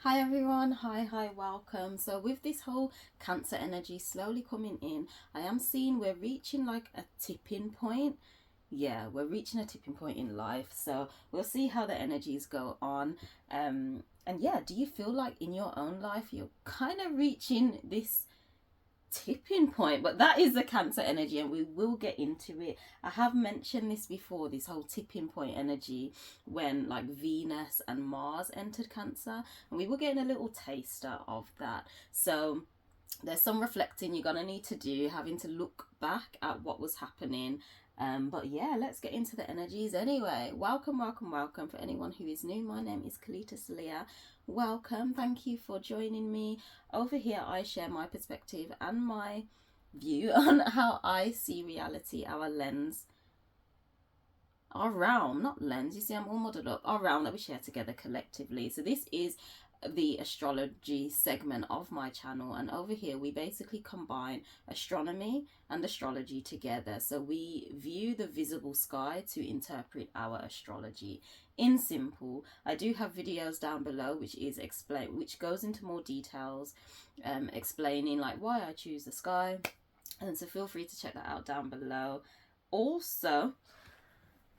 Hi everyone, hi, welcome. So with this whole Cancer energy slowly coming in, I am seeing we're reaching like a tipping point. Yeah, we're reaching a tipping point in life. So we'll see how the energies go on. And yeah, do you feel like in your own life you're kind of reaching this tipping point? But that is the Cancer energy, and we will get into it. I have mentioned this before, this whole tipping point energy, when like Venus and Mars entered Cancer, and we were getting a little taster of that. So there's some reflecting you're gonna need to do, having to look back at what was happening. But yeah, let's get into the energies anyway. Welcome for anyone who is new. My name is Kelita, Sahliah. Welcome, thank you for joining me. Over here I share my perspective and my view on how I see reality, our lens, our realm, not lens, you see I'm all muddled up, our realm that we share together collectively. So this is the astrology segment of my channel, and over here we basically combine astronomy and astrology together. So we view the visible sky to interpret our astrology. In simple, I do have videos down below which goes into more details, explaining like why I choose the sky, and so feel free to check that out down below. Also,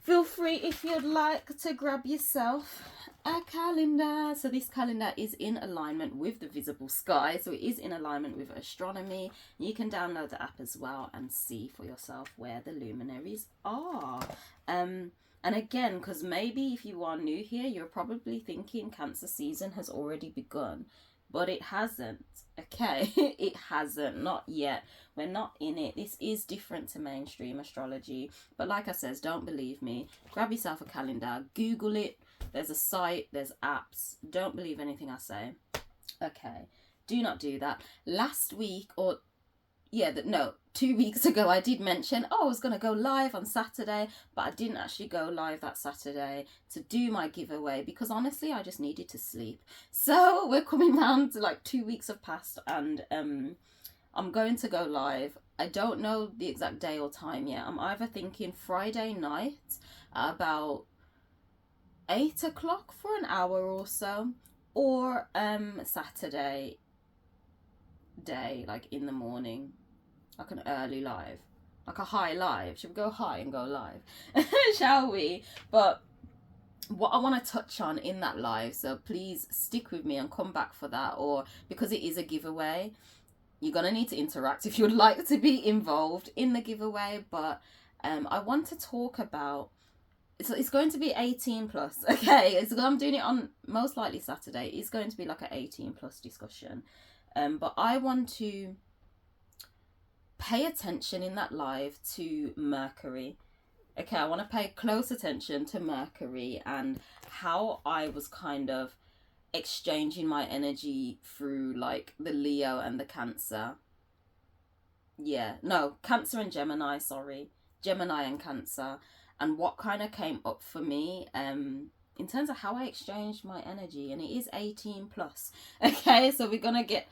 feel free, if you'd like, to grab yourself a calendar. So this calendar is in alignment with the visible sky, so it is in alignment with astronomy. You can download the app as well and see for yourself where the luminaries are. And again, because maybe if you are new here, you're probably thinking Cancer season has already begun, but it hasn't. Okay, it hasn't, not yet. We're not in it. This is different to mainstream astrology, but like I says, don't believe me, grab yourself a calendar, Google it. There's a site, there's apps. Don't believe anything I say. Okay, do not do that. Last week, or yeah, 2 weeks ago, I did mention, I was going to go live on Saturday, but I didn't actually go live that Saturday to do my giveaway because honestly, I just needed to sleep. So we're coming round to like 2 weeks have passed, and I'm going to go live. I don't know the exact day or time yet. I'm either thinking Friday night about 8 o'clock for an hour or so, or Saturday day, like in the morning, like an early live, like a high live. Should we go high and go live? Shall we? But what I want to touch on in that live, so please stick with me and come back for that, or because it is a giveaway, you're gonna need to interact if you'd like to be involved in the giveaway. But I want to talk about, it's going to be 18 plus. Okay, I'm doing it on most likely Saturday. It's going to be like an 18 plus discussion, but I want to pay attention in that live to Mercury. Okay, I want to pay close attention to Mercury and how I was kind of exchanging my energy through like the Leo and the Cancer. Yeah, no, Cancer and Gemini, sorry. Gemini and Cancer. And what kind of came up for me in terms of how I exchanged my energy. And it is 18 plus. Okay, so we're going to get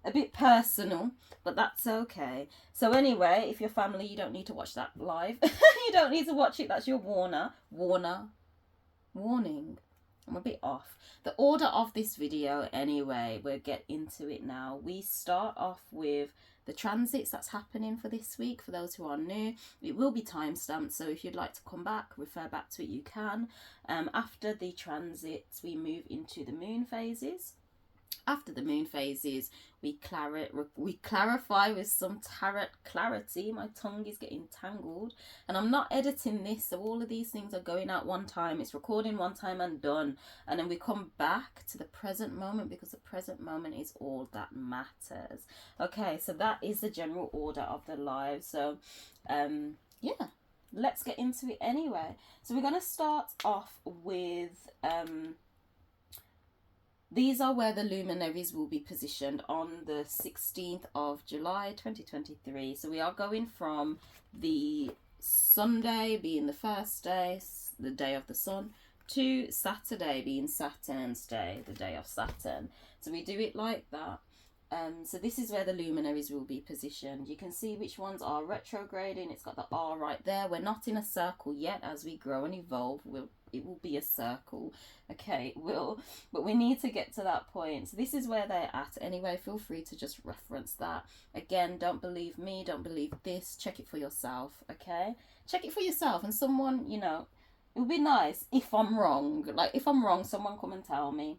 a bit personal, but that's okay. So anyway, if you're family, you don't need to watch that live. You don't need to watch it. That's your warning. I'm a bit off. The order of this video anyway, we'll get into it now. We start off with the transits that's happening for this week. For those who are new, it will be time stamped, so if you'd like to come back, refer back to it, you can. After the transits, we move into the moon phases. After the moon phases, we clarify with some tarot clarity. My tongue is getting tangled, and I'm not editing this, so all of these things are going out one time. It's recording one time and done, and then we come back to the present moment, because the present moment is all that matters. Okay, so that is the general order of the live. So yeah, let's get into it anyway. So we're going to start off with these are where the luminaries will be positioned on the 16th of July 2023. So we are going from the Sunday being the first day, the day of the sun, to Saturday being Saturn's day, the day of Saturn. So we do it like that. So this is where the luminaries will be positioned. You can see which ones are retrograding. It's got the R right there. We're not in a circle yet. As we grow and evolve, it will be a circle. Okay, but we need to get to that point. So this is where they're at anyway. Feel free to just reference that. Again, don't believe me, don't believe this. Check it for yourself, okay? Check it for yourself. And someone, you know, it would be nice if I'm wrong. Like, if I'm wrong, someone come and tell me.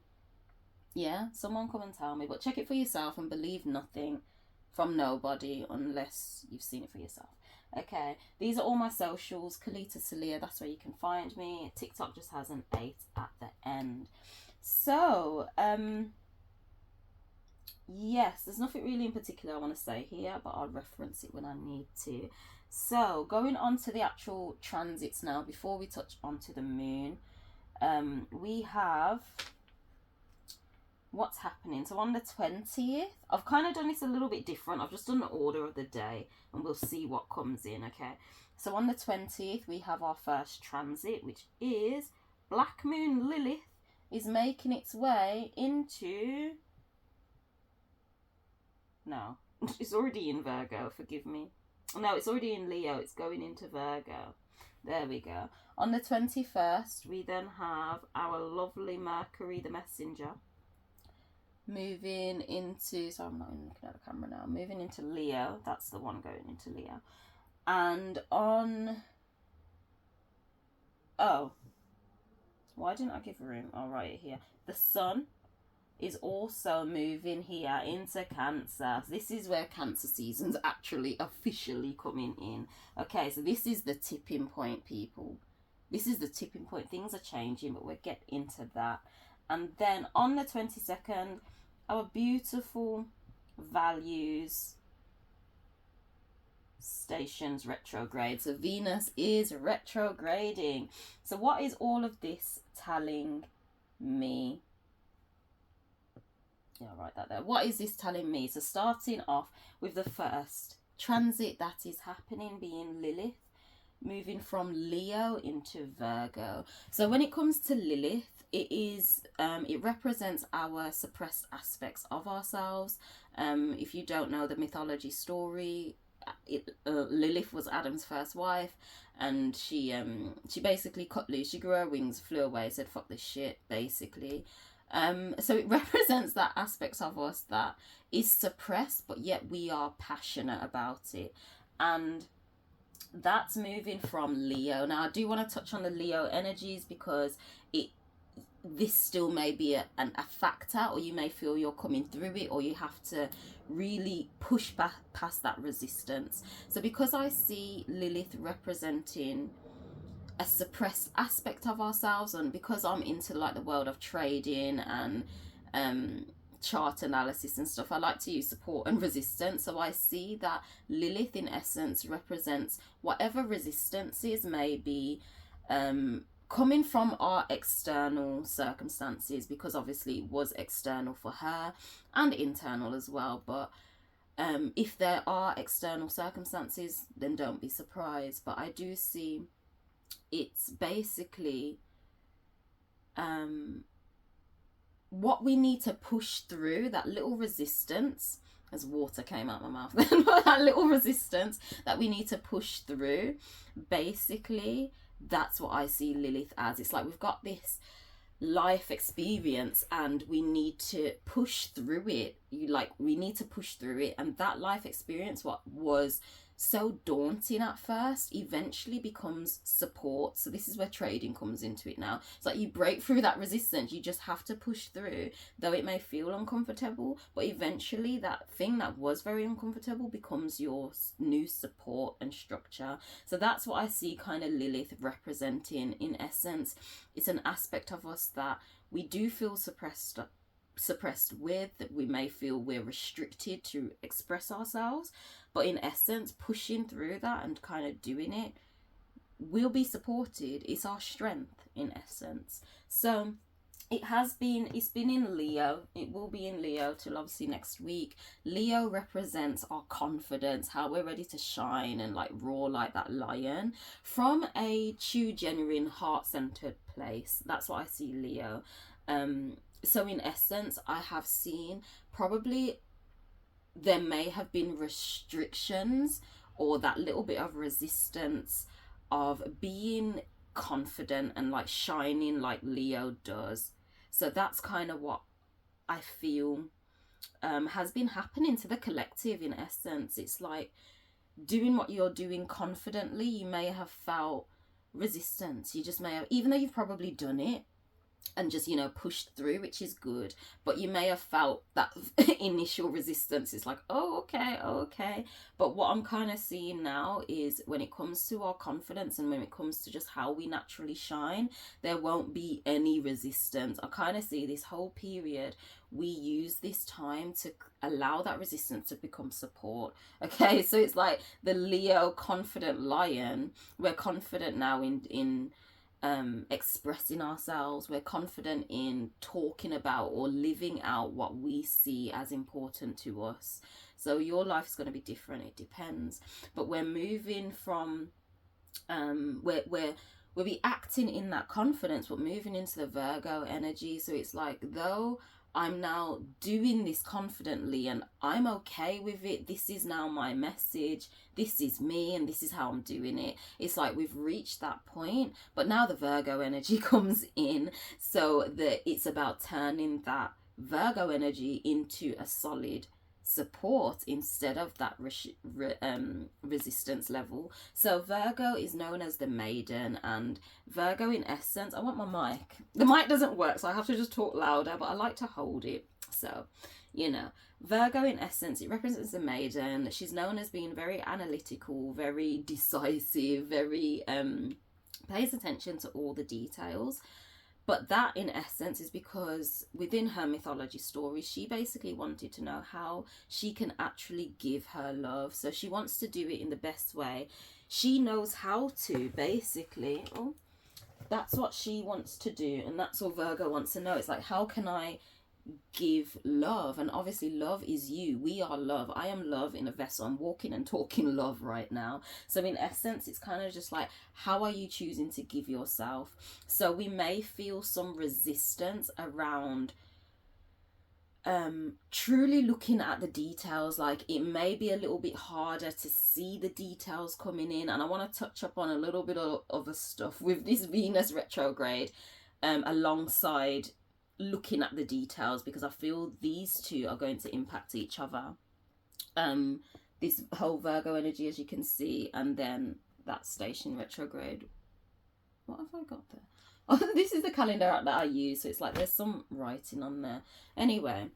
Yeah, someone come and tell me. But check it for yourself and believe nothing from nobody unless you've seen it for yourself. Okay, these are all my socials. Kelita, Sahliah, that's where you can find me. TikTok just has an 8 at the end. So, yes, there's nothing really in particular I want to say here, but I'll reference it when I need to. So, going on to the actual transits now, before we touch onto the moon, we have what's happening. So on the 20th, I've kind of done this a little bit different. I've just done the order of the day and we'll see what comes in, okay? So on the 20th, we have our first transit, which is Black Moon Lilith is making its way into... No, it's already in Virgo, forgive me. No, it's already in Leo. It's going into Virgo. There we go. On the 21st, we then have our lovely Mercury, the messenger, moving into, so I'm not even looking at the camera now, moving into Leo. That's the one going into Leo. And on, oh, why didn't I give room? I'll write it here. The sun is also moving here into Cancer. This is where Cancer season's actually officially coming in. Okay, so this is the tipping point, people. This is the tipping point. Things are changing, but we'll get into that. And then on the 22nd, our beautiful values stations retrograde. So Venus is retrograding. So what is all of this telling me? Yeah, I'll write that there. What is this telling me? So starting off with the first transit that is happening, being Lilith, moving from Leo into Virgo. So when it comes to Lilith, it is it represents our suppressed aspects of ourselves. If you don't know the mythology story, Lilith was Adam's first wife, and she basically cut loose. She grew her wings, flew away, said fuck this shit, basically. So it represents that aspects of us that is suppressed, but yet we are passionate about it. And that's moving from Leo. Now I do want to touch on the Leo energies because this still may be a factor, or you may feel you're coming through it, or you have to really push back past that resistance. So because I see Lilith representing a suppressed aspect of ourselves, and because I'm into like the world of trading and chart analysis and stuff, I like to use support and resistance. So I see that Lilith in essence represents whatever resistances may be coming from our external circumstances, because obviously it was external for her and internal as well. But if there are external circumstances, then don't be surprised. But I do see it's basically what we need to push through, that little resistance, as water came out my mouth then, that little resistance that we need to push through, basically that's what I see Lilith as. It's like we've got this life experience and we need to push through it. We need to push through it, and that life experience, what was so daunting at first, eventually becomes support. So this is where trading comes into it now. It's like you break through that resistance, you just have to push through, though it may feel uncomfortable, but eventually that thing that was very uncomfortable becomes your new support and structure. So that's what I see kind of Lilith representing in essence. It's an aspect of us that we do feel suppressed with, that we may feel we're restricted to express ourselves, but in essence pushing through that and kind of doing it, we'll be supported. It's our strength in essence. So it's been in Leo, it will be in Leo till obviously next week. Leo represents our confidence, how we're ready to shine and like roar like that lion from a true genuine heart-centered place. That's what I see Leo. So in essence, I have seen probably there may have been restrictions or that little bit of resistance of being confident and like shining like Leo does. So that's kind of what I feel has been happening to the collective in essence. It's like doing what you're doing confidently, you may have felt resistance. You just may have, even though you've probably done it and just, you know, pushed through, which is good, but you may have felt that initial resistance. It's like, oh okay. But what I'm kind of seeing now is when it comes to our confidence and when it comes to just how we naturally shine, there won't be any resistance. I kind of see this whole period, we use this time to allow that resistance to become support. Okay, so it's like the Leo confident lion. We're confident now in expressing ourselves. We're confident in talking about or living out what we see as important to us. So your life is going to be different, it depends, but we're moving from we'll be acting in that confidence but moving into the Virgo energy. So it's like, though I'm now doing this confidently and I'm okay with it, this is now my message, this is me, and this is how I'm doing it. It's like we've reached that point, but now the Virgo energy comes in, so that it's about turning that Virgo energy into a solid support instead of that resistance level. So Virgo is known as the maiden, and Virgo in essence, I want my mic, the mic doesn't work so I have to just talk louder, but I like to hold it. So, you know, Virgo in essence, it represents the maiden. She's known as being very analytical, very decisive, very pays attention to all the details. But that in essence is because within her mythology story, she basically wanted to know how she can actually give her love. So she wants to do it in the best way. She knows how to, basically. Oh, that's what she wants to do. And that's all Virgo wants to know. It's like, how can I give love? And obviously love is you. We are love. I am love in a vessel. I'm walking and talking love right now. So in essence, it's kind of just like, how are you choosing to give yourself? So we may feel some resistance around truly looking at the details. Like, it may be a little bit harder to see the details coming in, and I want to touch up on a little bit of other stuff with this Venus retrograde alongside looking at the details, because I feel these two are going to impact each other. This whole Virgo energy, as you can see, and then that station retrograde. What have I got there? Oh, this is the calendar that I use, so it's like there's some writing on there. Anyway,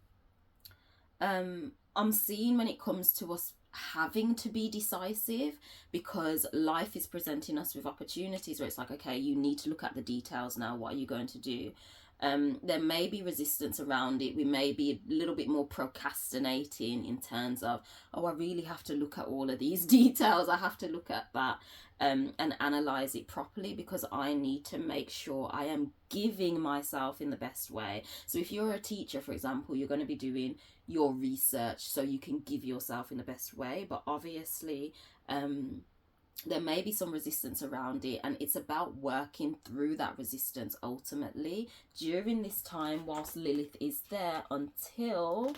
I'm seeing when it comes to us having to be decisive, because life is presenting us with opportunities where it's like, okay, you need to look at the details now. What are you going to do? There may be resistance around it. We may be a little bit more procrastinating in terms of, oh, I really have to look at all of these details. I have to look at that and analyze it properly, because I need to make sure I am giving myself in the best way. So if you're a teacher, for example, you're going to be doing your research so you can give yourself in the best way. But obviously, there may be some resistance around it, and it's about working through that resistance ultimately during this time whilst Lilith is there until,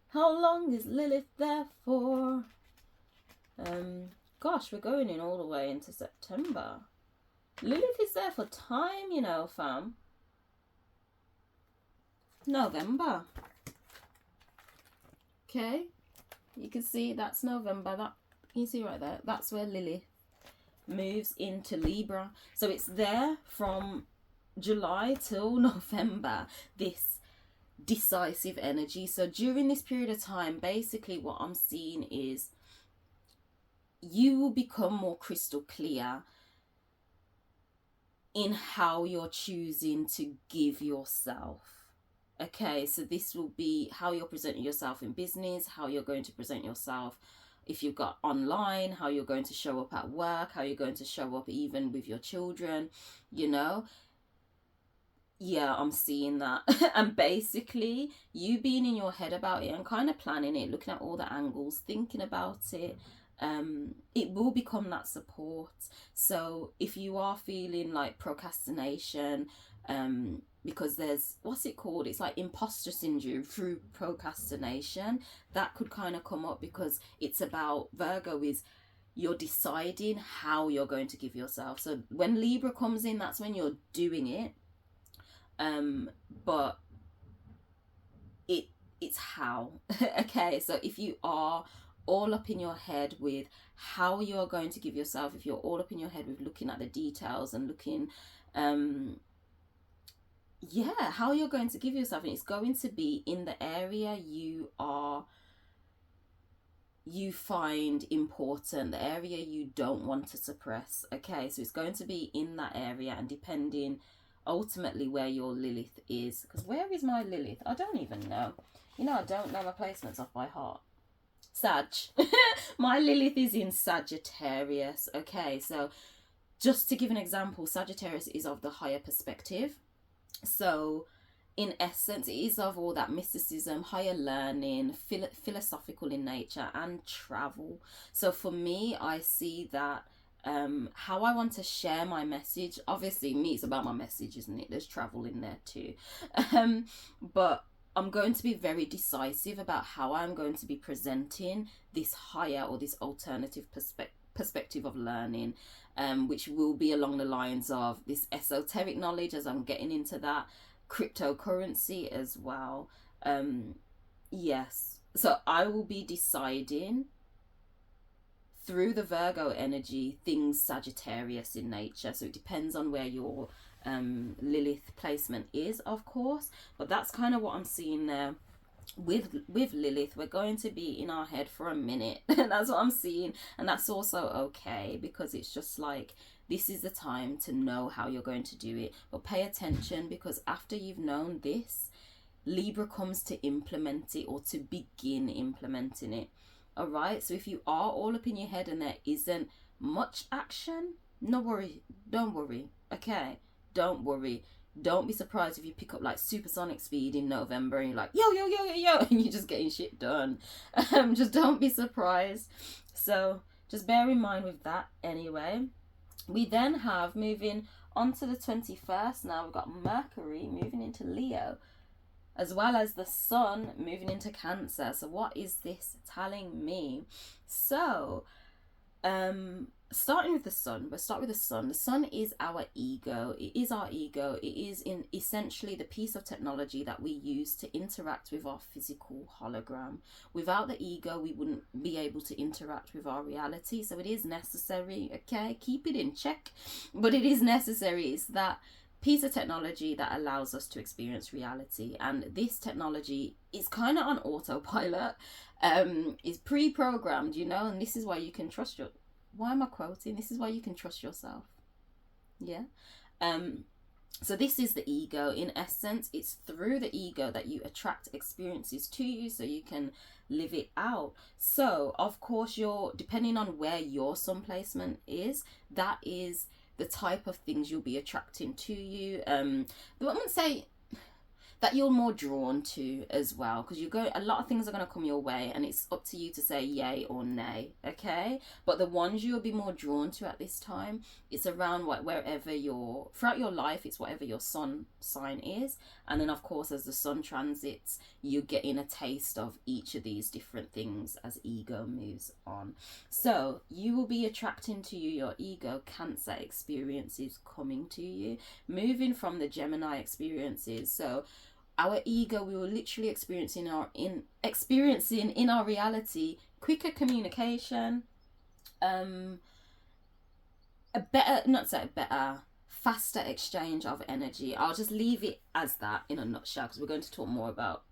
how long is Lilith there for? Gosh, we're going in all the way into September. Lilith is there for time, you know, fam. November. Okay, you can see that's November. That you see right there, that's where Lilith moves into Libra. So it's there from July till November, this decisive energy. So during this period of time, basically what I'm seeing is you will become more crystal clear in how you're choosing to give yourself. Okay, so this will be how you're presenting yourself in business, how you're going to present yourself if you've got online, how you're going to show up at work, how you're going to show up even with your children, you know. Yeah, I'm seeing that. And basically you being in your head about it and kind of planning it, looking at all the angles, thinking about it, it will become that support. So if you are feeling like procrastination, because there's, what's it called, it's like imposter syndrome through procrastination, that could kind of come up, because it's about, Virgo is, you're deciding how you're going to give yourself. So when Libra comes in, that's when you're doing it, but it's how. Okay, so if you are all up in your head with how you're going to give yourself, if you're all up in your head with looking at the details and looking how you're going to give yourself, and it's going to be in the area you find important, the area you don't want to suppress. Okay, so it's going to be in that area, and depending ultimately where your Lilith is, because where is my Lilith? I don't even know. You know, I don't know my placements off by heart. Sag. My Lilith is in Sagittarius. Okay, so just to give an example, Sagittarius is of the higher perspective. So in essence, it is of all that mysticism, higher learning, philosophical in nature, and travel. So for me, I see that how I want to share my message, obviously me, it's about my message, isn't it? There's travel in there too. But I'm going to be very decisive about how I'm going to be presenting this higher or this alternative perspective of learning, which will be along the lines of this esoteric knowledge, as I'm getting into that, cryptocurrency as well. Yes, so I will be deciding through the Virgo energy things Sagittarius in nature. So it depends on where your Lilith placement is, of course, but that's kind of what I'm seeing there. With Lilith, we're going to be in our head for a minute. That's what I'm seeing, and that's also okay, because it's just like, this is the time to know how you're going to do it. But pay attention, because after you've known this, Libra comes to implement it, or to begin implementing it. All right, so if you are all up in your head and there isn't much action, no worry, don't worry. Okay, don't worry. Don't be surprised if you pick up like supersonic speed in November and you're like, yo, yo, yo, yo, yo, and you're just getting shit done. Just don't be surprised. So just bear in mind with that anyway. We then have, moving on to the 21st now, we've got Mercury moving into Leo, as well as the Sun moving into Cancer. So what is this telling me? So, starting with the Sun, we'll start with the Sun. The Sun is our ego. It is our ego. It is in essentially the piece of technology that we use to interact with our physical hologram. Without the ego, we wouldn't be able to interact with our reality. So it is necessary, okay? Keep it in check, but it is necessary. It's that piece of technology that allows us to experience reality, and this technology is kind of on autopilot, is pre-programmed, you know, and this is why you can trust your, why am I quoting? This is why you can trust yourself. Yeah. So this is the ego. In essence, it's through the ego that you attract experiences to you so you can live it out. So of course, you're, depending on where your sun placement is, that is the type of things you'll be attracting to you. I wouldn't say that you're more drawn to as well, because you go, a lot of things are going to come your way, and it's up to you to say yay or nay. Okay, but the ones you'll be more drawn to at this time, it's around wherever you're, throughout your life, it's whatever your sun sign is, and then of course as the sun transits, you're getting a taste of each of these different things as ego moves on. So you will be attracting to you your ego Cancer experiences coming to you, moving from the Gemini experiences. So our ego, we were literally experiencing in our reality quicker communication, faster exchange of energy. I'll just leave it as that in a nutshell, because we're going to talk more about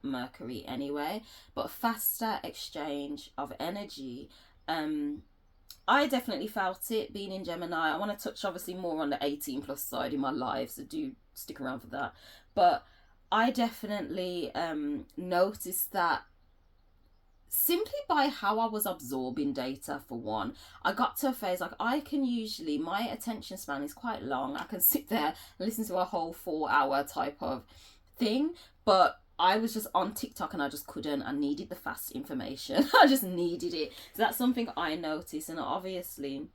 Mercury anyway. But faster exchange of energy. I definitely felt it being in Gemini. I want to touch obviously more on the 18 plus side in my life, so do stick around for that. But I definitely noticed that simply by how I was absorbing data. For one, I got to a phase, like, I can usually, my attention span is quite long. I can sit there and listen to a whole 4-hour type of thing, but I was just on TikTok and I just couldn't. I needed the fast information. I just needed it. So that's something I noticed. And obviously,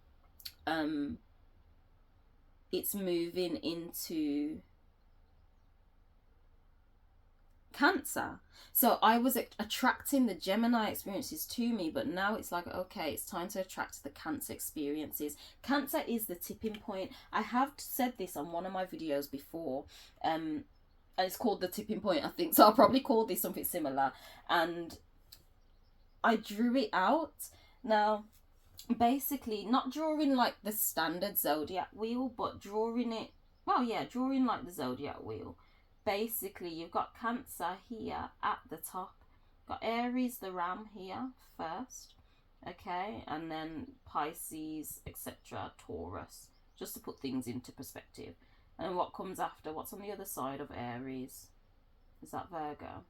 it's moving into Cancer. So I was attracting the Gemini experiences to me, but now it's like, okay, it's time to attract the Cancer experiences. Cancer is the tipping point. I have said this on one of my videos before, and it's called the tipping point, I think. So I'll probably call this something similar. And I drew it out. Now, basically, not drawing like the standard zodiac wheel, but drawing it, well, yeah, drawing like the zodiac wheel. Basically, you've got Cancer here at the top, got Aries, the ram, here first, okay, and then Pisces, etc., Taurus, just to put things into perspective. And what comes after? What's on the other side of Aries? Is that Virgo?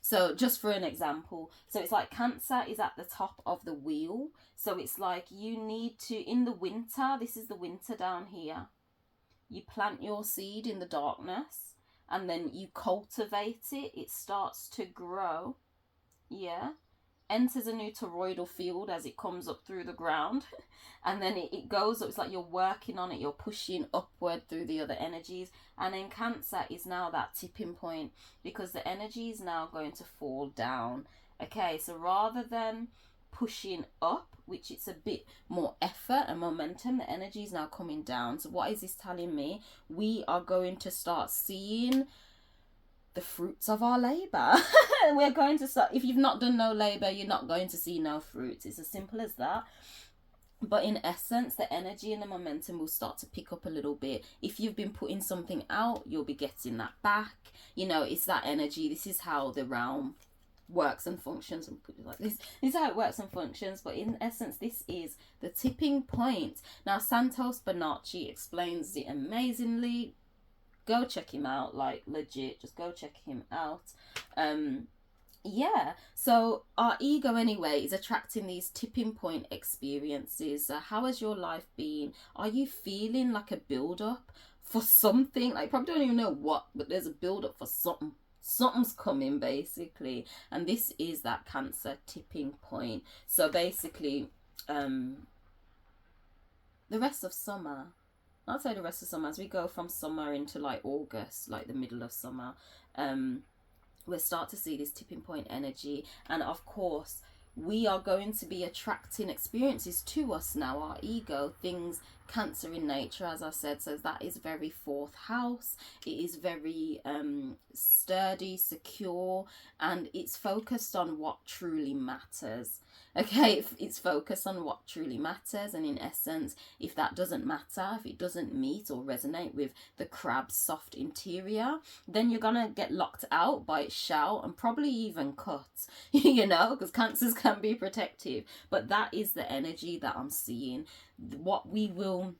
So just for an example, so it's like Cancer is at the top of the wheel. So it's like you need to, in the winter, this is the winter down here. You plant your seed in the darkness and then you cultivate it. It starts to grow. Yeah. Enters a new toroidal field as it comes up through the ground. And then it goes up. It's like you're working on it. You're pushing upward through the other energies. And then Cancer is now that tipping point because the energy is now going to fall down. Okay, so rather than pushing up, which it's a bit more effort and momentum, the energy is now coming down. So what is this telling me? We are going to start seeing the fruits of our labor. We're going to start, if you've not done no labor, you're not going to see no fruits. It's as simple as that. But in essence, the energy and the momentum will start to pick up a little bit. If you've been putting something out, you'll be getting that back. You know, it's that energy. This is how the realm works and functions, and put it like this is how it works and functions. But in essence, this is the tipping point. Now Santos Bonacci explains it amazingly. Go check him out, like legit, just go check him out. Yeah, so our ego anyway is attracting these tipping point experiences. So how has your life been? Are you feeling like a build up for something? Like, probably don't even know what, but there's a build up for something. Something's coming, basically. And this is that Cancer tipping point. So basically, the rest of summer, I'll say the rest of summer, as we go from summer into like August, like the middle of summer, we'll start to see this tipping point energy. And of course, we are going to be attracting experiences to us now, our ego, things Cancer in nature, as I said. So that is very fourth house. It is very sturdy, secure, and it's focused on what truly matters. Okay, it's focused on what truly matters, and in essence, if that doesn't matter, if it doesn't meet or resonate with the crab's soft interior, then you're gonna get locked out by its shell and probably even cut, you know, because Cancers can be protective. But that is the energy that I'm seeing. What we will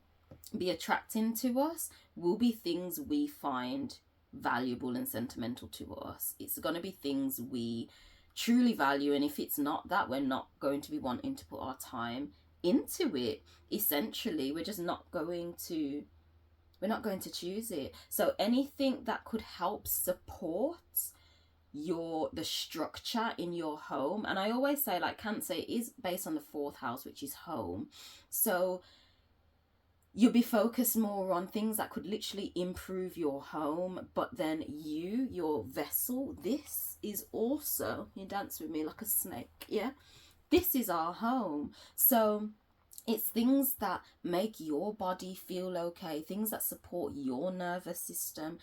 be attracting to us will be things we find valuable and sentimental to us. It's going to be things we truly value, and if it's not that, we're not going to be wanting to put our time into it. Essentially, we're not going to choose it. So anything that could help support the structure in your home, and I always say, like, Cancer is based on the fourth house, which is home, so you'll be focused more on things that could literally improve your home. But then your vessel, this is also, you dance with me like a snake, yeah, this is our home. So it's things that make your body feel okay, things that support your nervous system.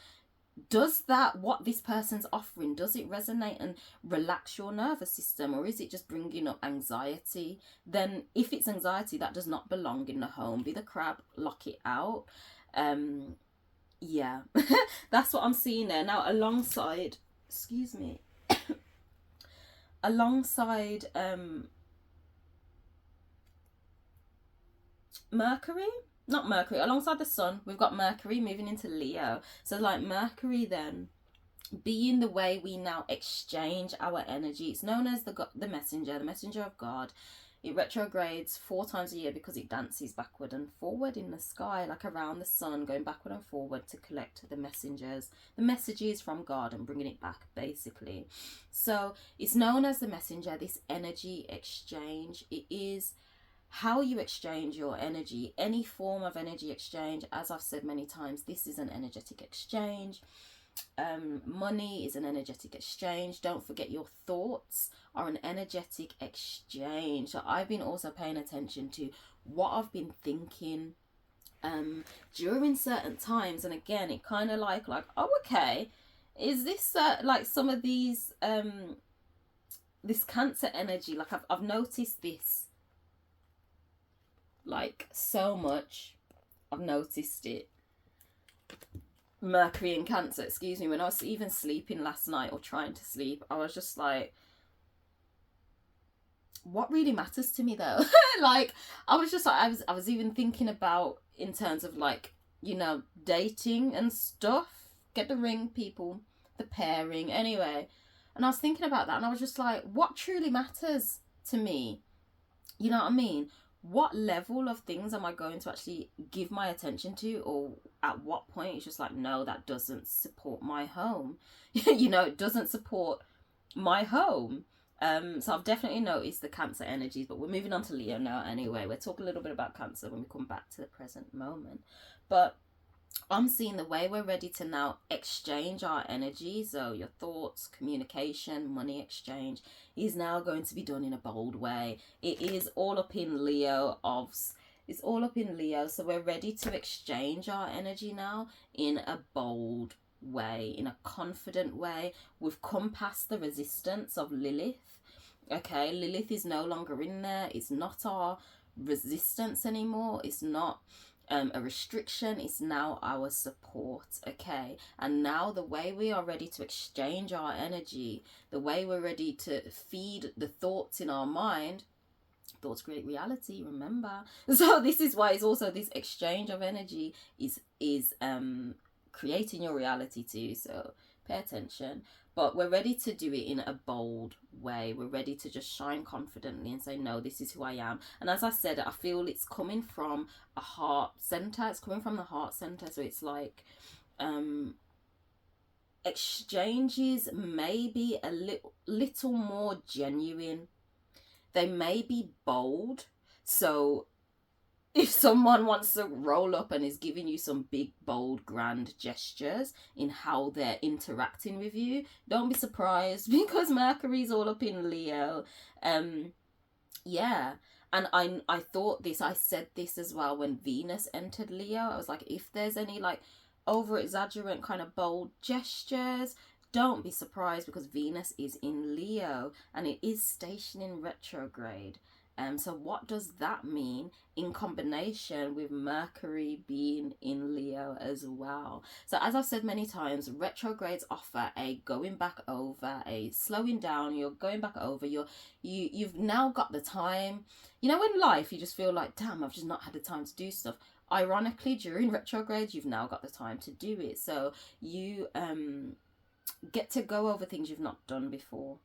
Does that, what this person's offering, does it resonate and relax your nervous system, or is it just bringing up anxiety? Then if it's anxiety, that does not belong in the home. Be the crab, lock it out. Yeah, that's what I'm seeing there. Now alongside, excuse me, alongside Mercury, not Mercury, alongside the sun, we've got Mercury moving into Leo. So like Mercury then being the way we now exchange our energy. It's known as the messenger of God. It retrogrades 4 times a year because it dances backward and forward in the sky, like around the sun, going backward and forward to collect the messages from God and bringing it back, basically. So it's known as the messenger, this energy exchange. It is how you exchange your energy, any form of energy exchange. As I've said many times, this is an energetic exchange. Money is an energetic exchange. Don't forget, your thoughts are an energetic exchange. So I've been also paying attention to what I've been thinking during certain times, and again, it kind of like oh, okay, is this like some of these this Cancer energy, like I've noticed this like so much. I've noticed it. Mercury in Cancer, excuse me, when I was even sleeping last night or trying to sleep, I was just like, what really matters to me though? Like, I was just like, I was even thinking about in terms of like, you know, dating and stuff. Get the ring, people, the Pear Ring, anyway. And I was thinking about that, and I was just like, what truly matters to me? You know what I mean? What level of things am I going to actually give my attention to, or at what point it's just like, no, that doesn't support my home. You know, it doesn't support my home. So I've definitely noticed the Cancer energies, but we're moving on to Leo now anyway. We'll talk a little bit about Cancer when we come back to the present moment. But I'm seeing the way we're ready to now exchange our energy, so your thoughts, communication, money exchange, is now going to be done in a bold way. It is all up in Leo it's all up in Leo, so we're ready to exchange our energy now in a bold way, in a confident way. We've come past the resistance of Lilith. Okay, Lilith is no longer in there. It's not our resistance anymore. It's not a restriction. Is now our support. Okay, and now the way we are ready to exchange our energy, the way we're ready to feed the thoughts in our mind, thoughts create reality, remember. So this is why it's also this exchange of energy is creating your reality too, so pay attention. But we're ready to do it in a bold way. We're ready to just shine confidently and say, no, this is who I am. And as I said, I feel it's coming from a heart center. It's coming from the heart center. So it's like exchanges may be a little more genuine. They may be bold. So if someone wants to roll up and is giving you some big, bold, grand gestures in how they're interacting with you, don't be surprised, because Mercury's all up in Leo. Yeah. And I thought this, I said this as well when Venus entered Leo. I was like, if there's any like over exaggerant kind of bold gestures, don't be surprised, because Venus is in Leo and it is stationing retrograde. So what does that mean in combination with Mercury being in Leo as well? So as I've said many times, retrogrades offer a going back over, a slowing down. You're going back over. You've now got the time. You know, in life you just feel like, damn, I've just not had the time to do stuff. Ironically, during retrograde, you've now got the time to do it. So you get to go over things you've not done before.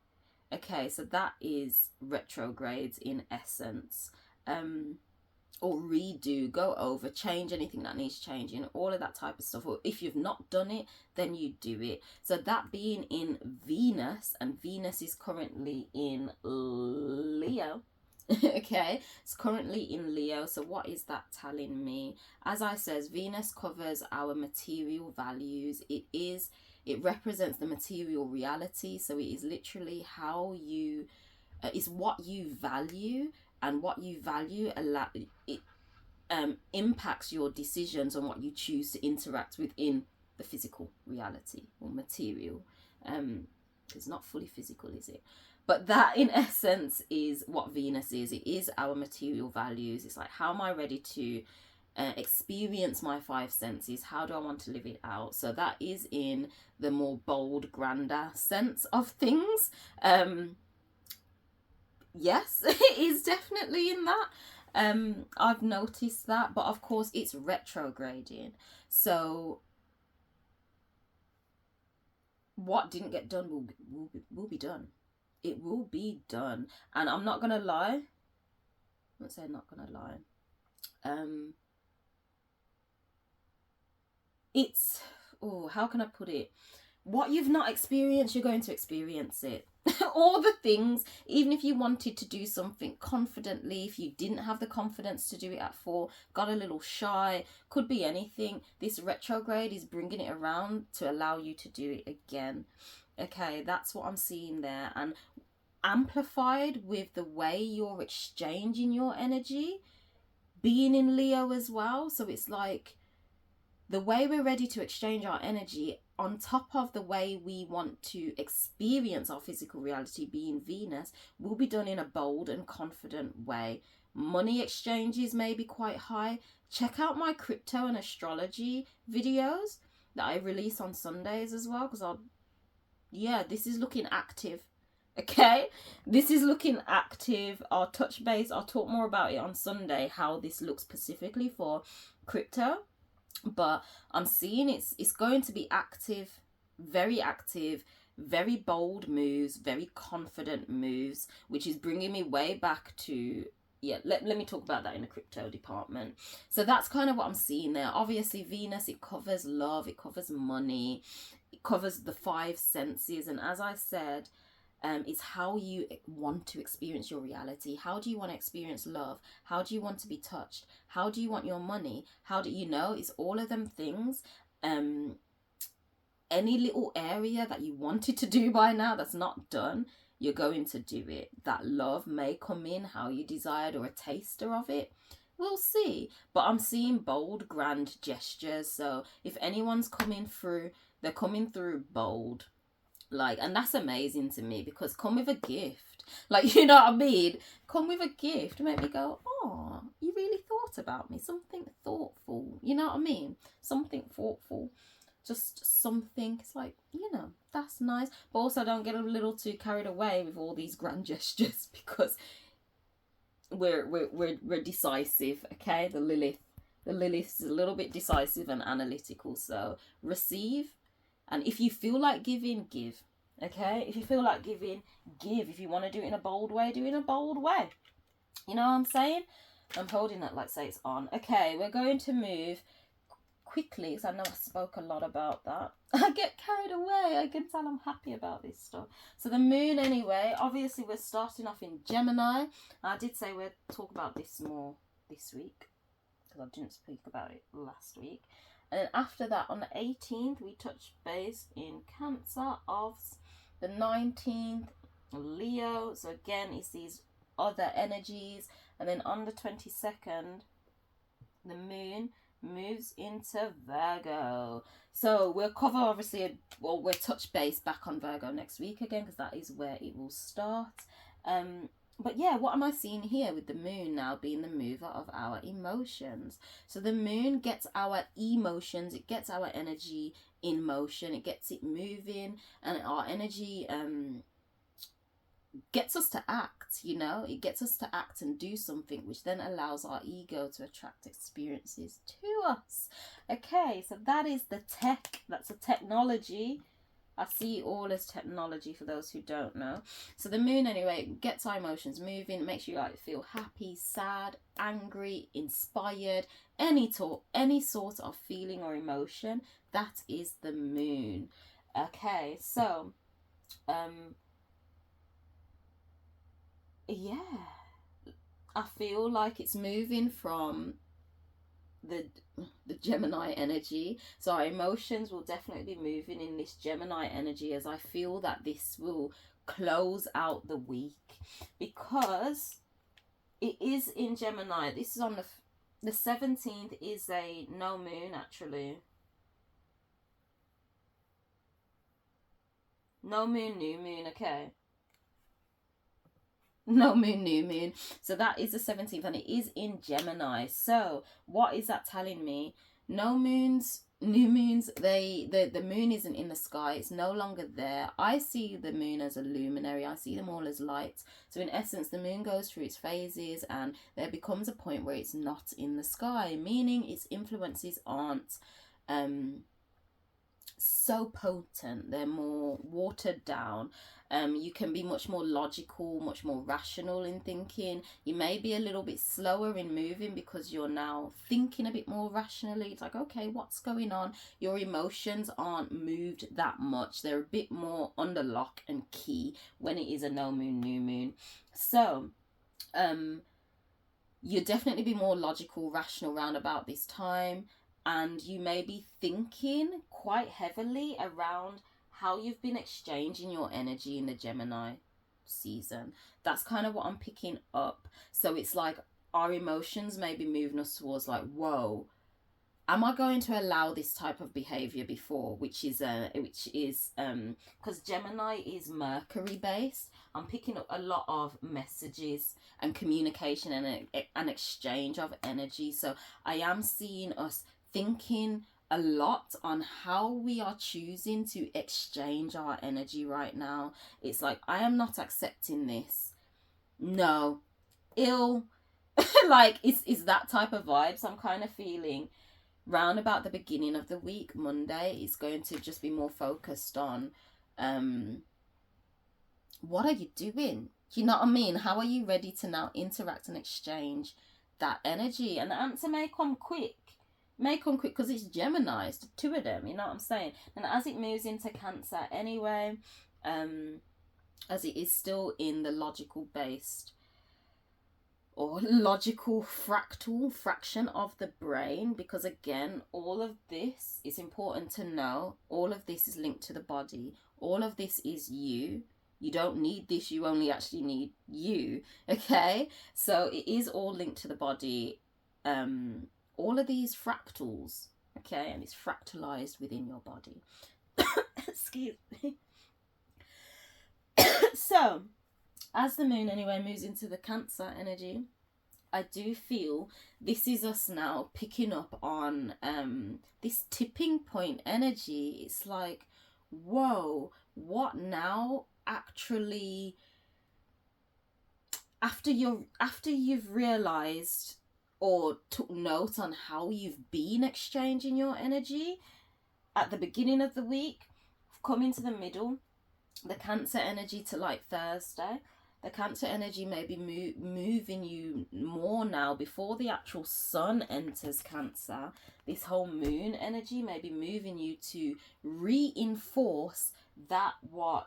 Okay, so that is retrogrades in essence. Or redo, go over, change anything that needs changing, all of that type of stuff. Or if you've not done it, then you do it. So that being in Venus, and Venus is currently in Leo. Okay, it's currently in Leo. So what is that telling me? As I says, Venus covers our material values. It represents the material reality. So it is literally how you, is what you value, and what you value it impacts your decisions on what you choose to interact within the physical reality or material. It's not fully physical, is it? But that in essence is what Venus is. It is our material values. It's like, how am I ready to experience my 5 senses? How do I want to live it out? So that is in the more bold, grander sense of things. Yes, it is definitely in that. I've noticed that, but of course it's retrograding. So what didn't get done will be done. It will be done. And I'm not gonna lie, won't say not gonna lie. It's, oh, how can I put it? What you've not experienced, you're going to experience it. All the things, even if you wanted to do something confidently, if you didn't have the confidence to do it at 4, got a little shy, could be anything. This retrograde is bringing it around to allow you to do it again. Okay, that's what I'm seeing there. And amplified with the way you're exchanging your energy, being in Leo as well. So it's like the way we're ready to exchange our energy on top of the way we want to experience our physical reality, being Venus, will be done in a bold and confident way. Money exchanges may be quite high. Check out my crypto and astrology videos that I release on Sundays as well, because this is looking active. Okay, this is looking active. I'll touch base, I'll talk more about it on Sunday, how this looks specifically for crypto. But I'm seeing it's going to be active, very bold moves, very confident moves, which is bringing me way back to, let me talk about that in the crypto department. So that's kind of what I'm seeing there. Obviously Venus, it covers love, it covers money, it covers the 5 senses, and as I said, it's how you want to experience your reality. How do you want to experience love? How do you want to be touched? How do you want your money? How do you know? It's all of them things. Any little area that you wanted to do by now that's not done, you're going to do it. That love may come in how you desired, or a taster of it. We'll see. But I'm seeing bold, grand gestures. So if anyone's coming through, they're coming through bold. Like, and that's amazing to me, because come with a gift, like, you know what I mean, come with a gift, make me go, oh, you really thought about me, something thoughtful, you know what I mean, something thoughtful, just something. It's like, you know, that's nice. But also don't get a little too carried away with all these grand gestures, because we're decisive. Okay, the Lilith is a little bit decisive and analytical. So receive. And if you feel like giving, give. Okay? If you feel like giving, give. If you want to do it in a bold way, do it in a bold way. You know what I'm saying? I'm holding that like say it's on. Okay, we're going to move quickly, because I know I spoke a lot about that. I get carried away. I can tell I'm happy about this stuff. So the moon anyway, obviously we're starting off in Gemini. I did say we'd talk about this more this week, because I didn't speak about it last week. And then after that, on the 18th, we touch base in Cancer. Of the 19th, Leo. So again, it's these other energies. And then on the 22nd, the moon moves into Virgo. So we'll cover, obviously, we'll touch base back on Virgo next week again, because that is where it will start. But yeah, what am I seeing here with the moon now being the mover of our emotions? So the moon gets our emotions, it gets our energy in motion, it gets it moving, and our energy gets us to act, you know? It gets us to act and do something, which then allows our ego to attract experiences to us. Okay, so that is the tech, that's a technology. I see it all as technology for those who don't know. So the moon anyway gets our emotions moving, makes you like feel happy, sad, angry, inspired, any sort of feeling or emotion. That is the moon. Okay, so yeah, I feel like it's moving from the Gemini energy. So our emotions will definitely be moving in this Gemini energy, as I feel that this will close out the week, because it is in Gemini. This is on the 17th is a no moon, actually. No moon, new moon, okay. No moon, new moon. So that is the 17th, and it is in Gemini. So what is that telling me? No moons, new moons, the moon isn't in the sky. It's no longer there. I see the moon as a luminary. I see them all as lights. So in essence, the moon goes through its phases, and there becomes a point where it's not in the sky, meaning its influences aren't so potent. They're more watered down. You can be much more logical, much more rational in thinking. You may be a little bit slower in moving because you're now thinking a bit more rationally. It's like, okay, what's going on? Your emotions aren't moved that much. They're a bit more under lock and key when it is a no moon, new moon. So, you'll definitely be more logical, rational around about this time. And you may be thinking quite heavily around how you've been exchanging your energy in the Gemini season. That's kind of what I'm picking up. So it's like our emotions may be moving us towards like, whoa, am I going to allow this type of behavior before? Which is because Gemini is Mercury based. I'm picking up a lot of messages and communication and an exchange of energy. So I am seeing us thinking a lot on how we are choosing to exchange our energy right now. It's like, I am not accepting this. No. Ill. Like, it's that type of vibe. So I'm kind of feeling round about the beginning of the week, Monday, is going to just be more focused on what are you doing? Do you know what I mean? How are you ready to now interact and exchange that energy? And the answer may come quick. Because it's Gemini. It's the two of them, you know what I'm saying? And as it moves into Cancer anyway, as it is still in the logical based or logical fractal fraction of the brain, because again, all of this is important to know. All of this is linked to the body. All of this is you. You don't need this, you only actually need you. Okay? So it is all linked to the body. All of these fractals, okay, and it's fractalized within your body. Excuse me. So, as the moon anyway moves into the Cancer energy, I do feel this is us now picking up on this tipping point energy. It's like, whoa, what now? Actually, after you've realized or took note on how you've been exchanging your energy at the beginning of the week, coming to the middle, the Cancer energy to like Thursday, the Cancer energy may be moving you more now before the actual sun enters Cancer. This whole moon energy may be moving you to reinforce that what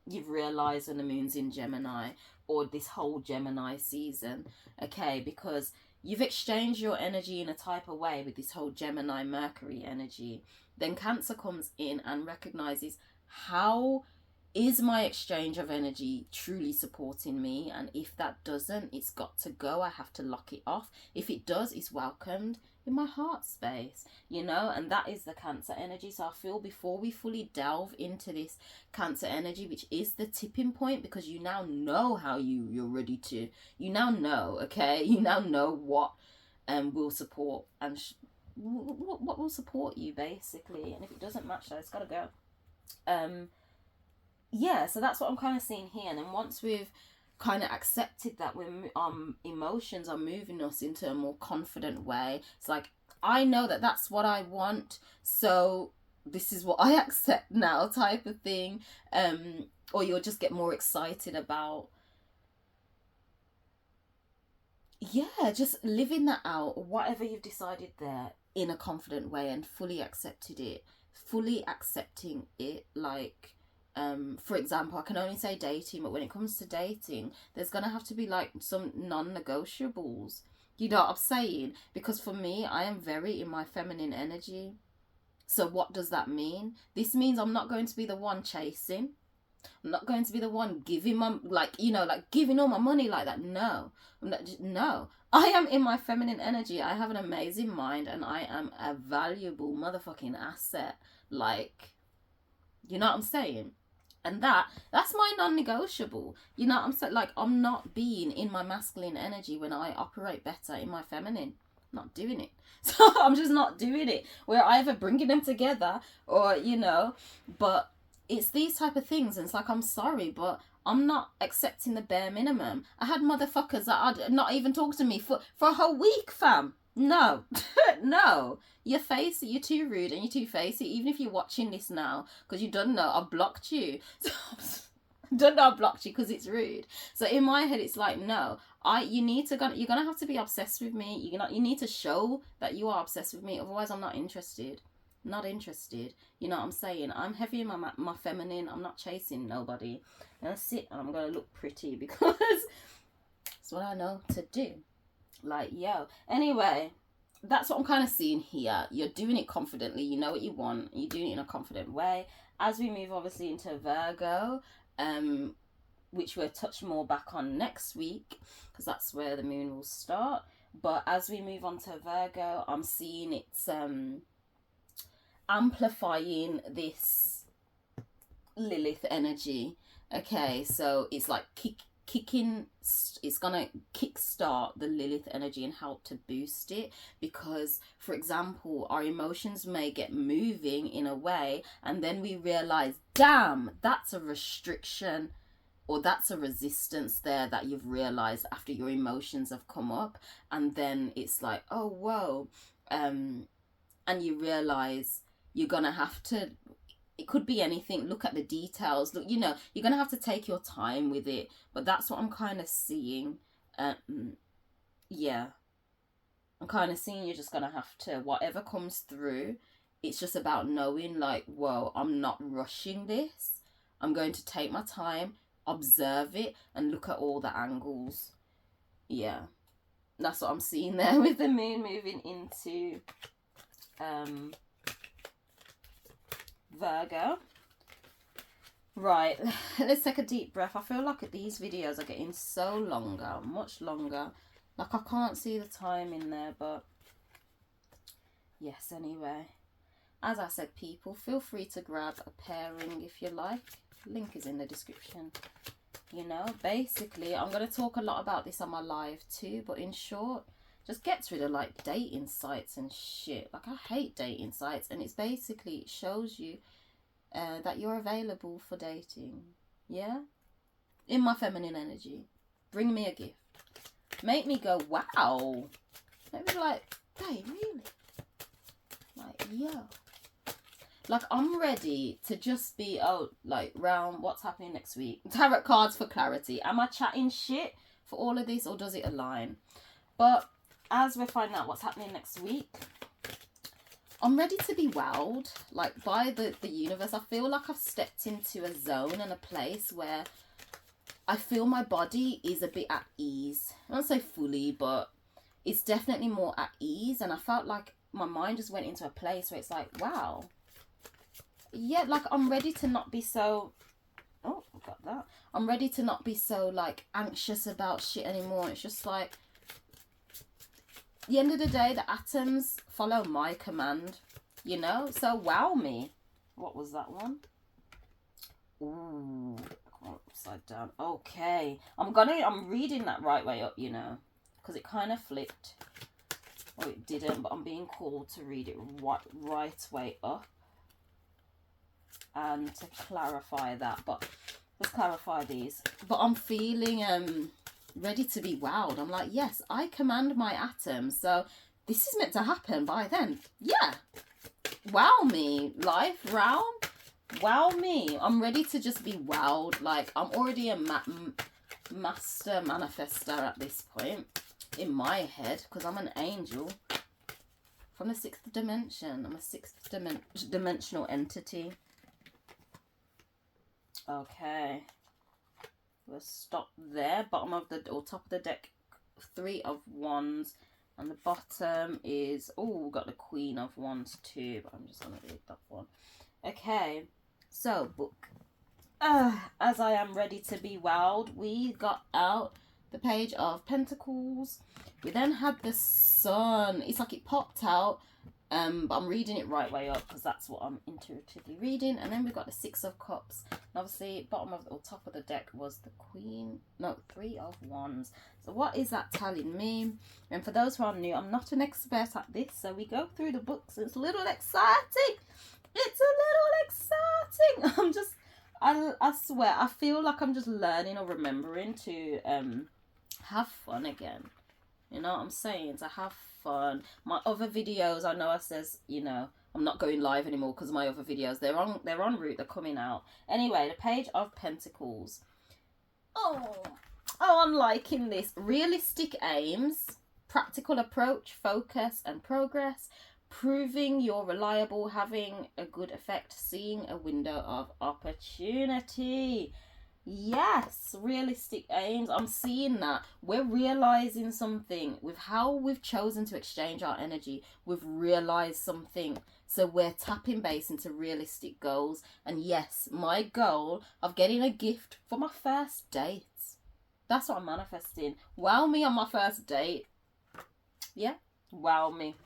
you've realized when the moon's in Gemini, or this whole Gemini season, okay, because you've exchanged your energy in a type of way with this whole Gemini Mercury energy. Then Cancer comes in and recognizes, how is my exchange of energy truly supporting me? And if that doesn't, it's got to go. I have to lock it off. If it does, it's welcomed in my heart space, you know, and that is the Cancer energy. So I feel before we fully delve into this Cancer energy, which is the tipping point, because you now know how you're ready to, you now know, okay, you now know what will support and what will support you basically, and if it doesn't match that, it's got to go. Yeah, so that's what I'm kind of seeing here. And then once we've kind of accepted that emotions are moving us into a more confident way, it's like, I know that that's what I want, so this is what I accept now, type of thing. Or you'll just get more excited about, yeah, just living that out, or whatever you've decided there, in a confident way, and fully accepting it. Like, for example, I can only say dating, but when it comes to dating, there's gonna have to be like some non-negotiables. You know what I'm saying? Because for me, I am very in my feminine energy. So what does that mean? This means I'm not going to be the one chasing. I'm not going to be the one giving my, like, you know, like giving all my money like that. No, I'm not. No, I am in my feminine energy. I have an amazing mind, and I am a valuable motherfucking asset. Like, you know what I'm saying? And that's my non-negotiable. You know what I'm saying? Like, I'm not being in my masculine energy when I operate better in my feminine. I'm not doing it. So I'm just not doing it. We're either bringing them together or, you know, but it's these type of things. And it's like, I'm sorry, but I'm not accepting the bare minimum. I had motherfuckers that I'd not even talk to me for a whole week, fam. No, no. Your face, you're too rude and you're too facey. Even if you're watching this now, because you don't know, I blocked you. Don't know I blocked you because it's rude. So in my head, it's like, no, you need to you're gonna have to be obsessed with me. You need to show that you are obsessed with me. Otherwise, I'm not interested. Not interested. You know what I'm saying? I'm heavy in my feminine. I'm not chasing nobody. I'm gonna sit and I'm gonna look pretty because it's what I know to do. Like, yo. Anyway, that's what I'm kind of seeing here. You're doing it confidently. You know what you want. You're doing it in a confident way. As we move obviously into Virgo, which we'll touch more back on next week because that's where the moon will start. But as we move on to Virgo, I'm seeing it's amplifying this Lilith energy. Okay, so it's like it's gonna kickstart the Lilith energy and help to boost it, because for example our emotions may get moving in a way and then we realize, damn, that's a restriction or that's a resistance there that you've realized after your emotions have come up, and then it's like, oh whoa, and you realize you're gonna have to, it could be anything, look at the details, look, you know, you're gonna have to take your time with it. But that's what I'm kind of seeing. Yeah, I'm kind of seeing you're just gonna have to, whatever comes through, it's just about knowing like, whoa, I'm not rushing this, I'm going to take my time, observe it and look at all the angles. Yeah, that's what I'm seeing there with the moon moving into Virgo. Right, let's take a deep breath. I feel like these videos are getting so longer, much longer. Like I can't see the time in there, but yes, anyway. As I said, people, feel free to grab a pear ring if you like. Link is in the description. You know, basically, I'm going to talk a lot about this on my live too, but in short, just gets rid of like dating sites and shit. Like I hate dating sites, and it's basically, it shows you that you're available for dating. Yeah, in my feminine energy. Bring me a gift. Make me go, wow. Make me be like, babe, really? Like, yo. Like, I'm ready to just be, oh, like, round what's happening next week. Tarot cards for clarity. Am I chatting shit for all of this, or does it align? But as we're finding out what's happening next week, I'm ready to be wowed, like, by the universe. I feel like I've stepped into a zone and a place where I feel my body is a bit at ease. I don't say fully, but it's definitely more at ease. And I felt like my mind just went into a place where it's like, wow. Yeah, like, I'm ready to not be so... Oh, I got that. I'm ready to not be so, like, anxious about shit anymore. It's just like... At the end of the day, the atoms follow my command, you know? So wow me. What was that one? Ooh, upside down. Okay. I'm reading that right way up, you know, because it kind of flipped. Or it didn't, but I'm being called to read it right way up. And to clarify that, but let's clarify these. But I'm feeling ready to be wowed. I'm like, yes, I command my atoms, so this is meant to happen by then. Yeah, wow me, life round, wow me. I'm ready to just be wowed. Like, I'm already a master manifester at this point in my head, because I'm an angel from the 6th dimension. I'm a 6th dimensional entity. Okay, we'll stop there. Bottom of the, or top of the deck, 3 of Wands, and the bottom is, oh, we've got the Queen of Wands too, but I'm just gonna read that one. Okay, so book. As I am ready to be wowed, we got out the Page of Pentacles. We then had the Sun. It's like it popped out. But I'm reading it right way up because that's what I'm intuitively reading. And then we've got the 6 of Cups. And obviously, bottom of or top of the deck was the 3 of Wands. So what is that telling me? And for those who are new, I'm not an expert at this. So we go through the books. It's a little exciting. It's a little exciting. I swear, I feel like I'm just learning or remembering to have fun again. You know what I'm saying? To have fun. My other videos, I know I says, you know, I'm not going live anymore because my other videos, they're on route, they're coming out. Anyway, the Page of Pentacles. Oh, I'm liking this. Realistic aims, practical approach, focus and progress, proving you're reliable, having a good effect, seeing a window of opportunity. Yes, realistic aims. I'm seeing that. We're realizing something with how we've chosen to exchange our energy. We've realized something. So we're tapping base into realistic goals. And yes, my goal of getting a gift for my first date. That's what I'm manifesting. Wow me on my first date. Yeah, wow me.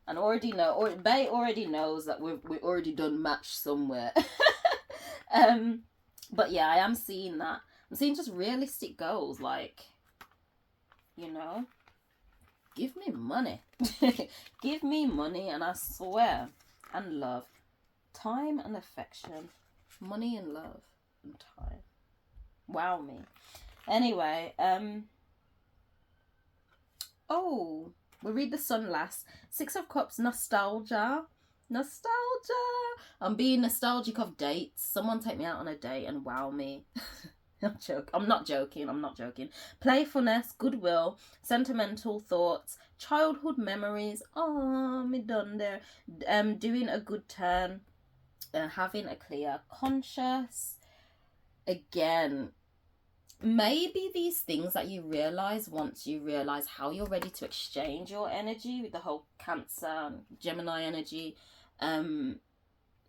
And already know, or Bay already knows that we already done match somewhere. But yeah, I am seeing that. I'm seeing just realistic goals, like, you know, give me money. Give me money, and I swear, and love. Time and affection. Money and love and time. Wow me. Anyway, oh, we'll read the Sun last. 6 of Cups, nostalgia. Nostalgia. I'm being nostalgic of dates. Someone take me out on a date and wow me. I'm not joking. Playfulness, goodwill, sentimental thoughts, childhood memories. Oh, me done there. Doing a good turn. Having a clear conscience. Again, maybe these things that you realize once you realize how you're ready to exchange your energy with the whole Cancer, Gemini energy,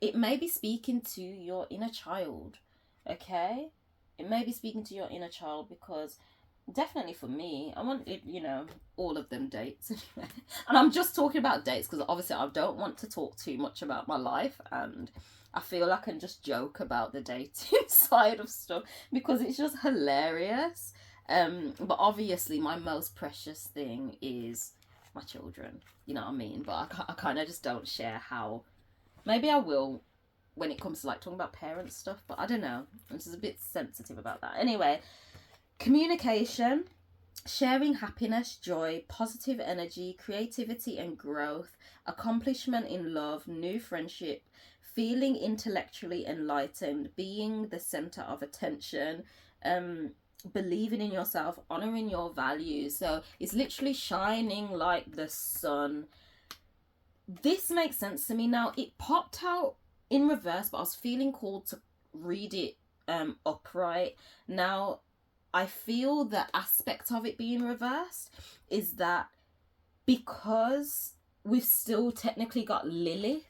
it may be speaking to your inner child, okay? It may be speaking to your inner child, because definitely for me, I want it, you know, all of them dates. And I'm just talking about dates because obviously I don't want to talk too much about my life, and I feel I can just joke about the dating side of stuff because it's just hilarious. But obviously my most precious thing is my children, you know what I mean? But I kind of just don't share how. Maybe I will when it comes to like talking about parent stuff, but I don't know. I'm just a bit sensitive about that. Anyway, communication, sharing happiness, joy, positive energy, creativity and growth, accomplishment in love, new friendship, feeling intellectually enlightened, being the center of attention, believing in yourself, honoring your values. So it's literally shining like the sun. This makes sense to me now. It popped out in reverse, but I was feeling called to read it upright. Now, I feel the aspect of it being reversed is that because we've still technically got Lilith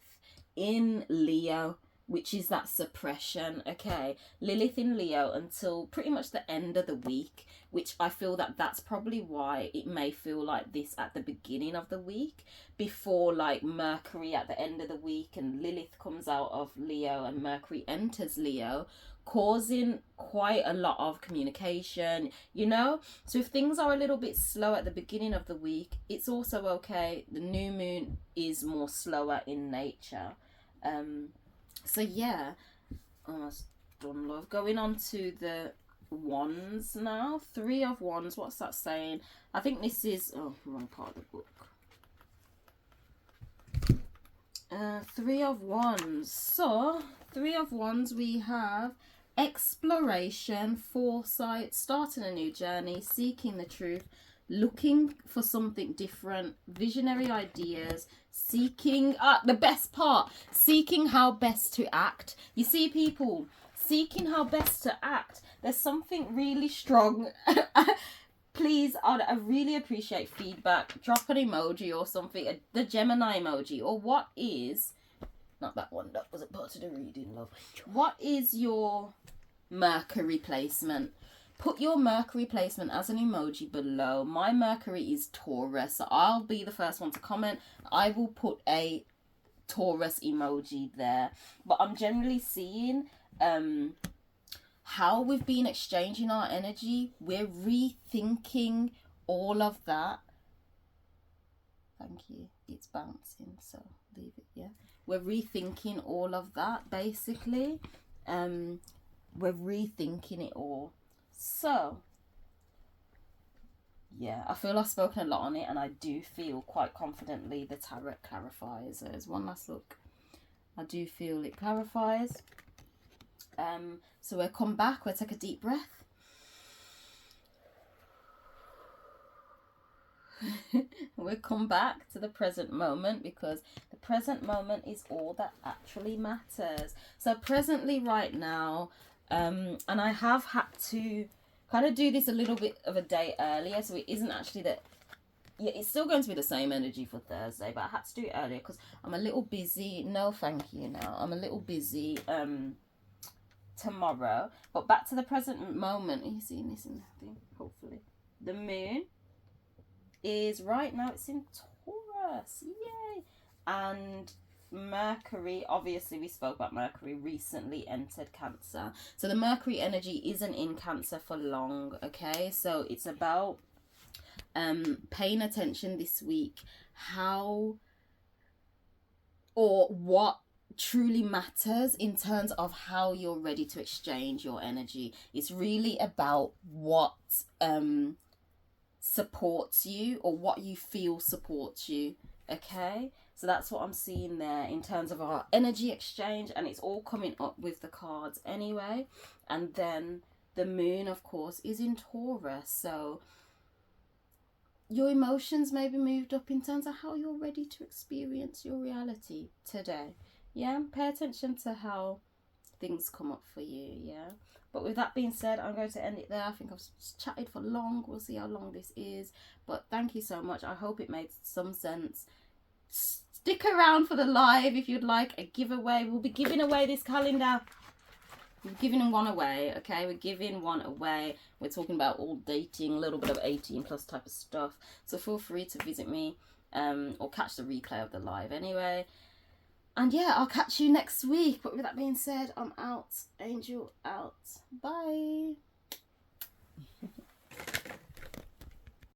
in Leo, which is that suppression, okay? Lilith in Leo until pretty much the end of the week, which I feel that that's probably why it may feel like this at the beginning of the week, before like Mercury at the end of the week and Lilith comes out of Leo and Mercury enters Leo, causing quite a lot of communication, you know? So if things are a little bit slow at the beginning of the week, it's also okay. The new moon is more slower in nature. So yeah, almost done, love. Going on to the Wands now. 3 of Wands, what's that saying? I think this is, oh, wrong part of the book. 3 of Wands. So, 3 of Wands, we have exploration, foresight, starting a new journey, seeking the truth, looking for something different, visionary ideas, seeking, the best part, seeking how best to act. You see, people, seeking how best to act. There's something really strong. Please, I really appreciate feedback. Drop an emoji or something, the Gemini emoji, or what is, not that one, that wasn't part of the reading, love. What is your Mercury placement? Put your Mercury placement as an emoji below. My Mercury is Taurus, so I'll be the first one to comment. I will put a Taurus emoji there. But I'm generally seeing how we've been exchanging our energy. We're rethinking all of that. Thank you. It's bouncing, so leave it, yeah. We're rethinking all of that, basically. We're rethinking it all. So, Yeah, I feel I've spoken a lot on it, and I do feel quite confidently the tarot clarifies. There's one last look. I do feel it clarifies. So we'll come back, we'll take a deep breath. We'll come back to the present moment, because the present moment is all that actually matters. So presently, right now, and I have had to kind of do this a little bit of a day earlier, so it isn't actually that, yeah, it's still going to be the same energy for Thursday, but I had to do it earlier because I'm a little busy. No thank you now. I'm a little busy tomorrow. But back to the present moment. Are you seeing this in the thing? Hopefully. The moon is right now, it's in Taurus. Yay! And Mercury, obviously we spoke about Mercury, recently entered Cancer. So the Mercury energy isn't in Cancer for long, okay? So it's about paying attention this week how or what truly matters in terms of how you're ready to exchange your energy. It's really about what supports you, or what you feel supports you, okay? So that's what I'm seeing there in terms of our energy exchange, and it's all coming up with the cards anyway. And then the moon, of course, is in Taurus, so your emotions may be moved up in terms of how you're ready to experience your reality today. Yeah, pay attention to how things come up for you. Yeah, but with that being said, I'm going to end it there. I think I've chatted for long. We'll see how long this is, but thank you so much. I hope it made some sense. Stick around for the live if you'd like a giveaway. We'll be giving away this calendar. We're giving one away, okay? We're giving one away. We're talking about all dating, a little bit of 18 plus type of stuff. So feel free to visit me or catch the replay of the live anyway. And yeah, I'll catch you next week. But with that being said, I'm out. Angel out. Bye.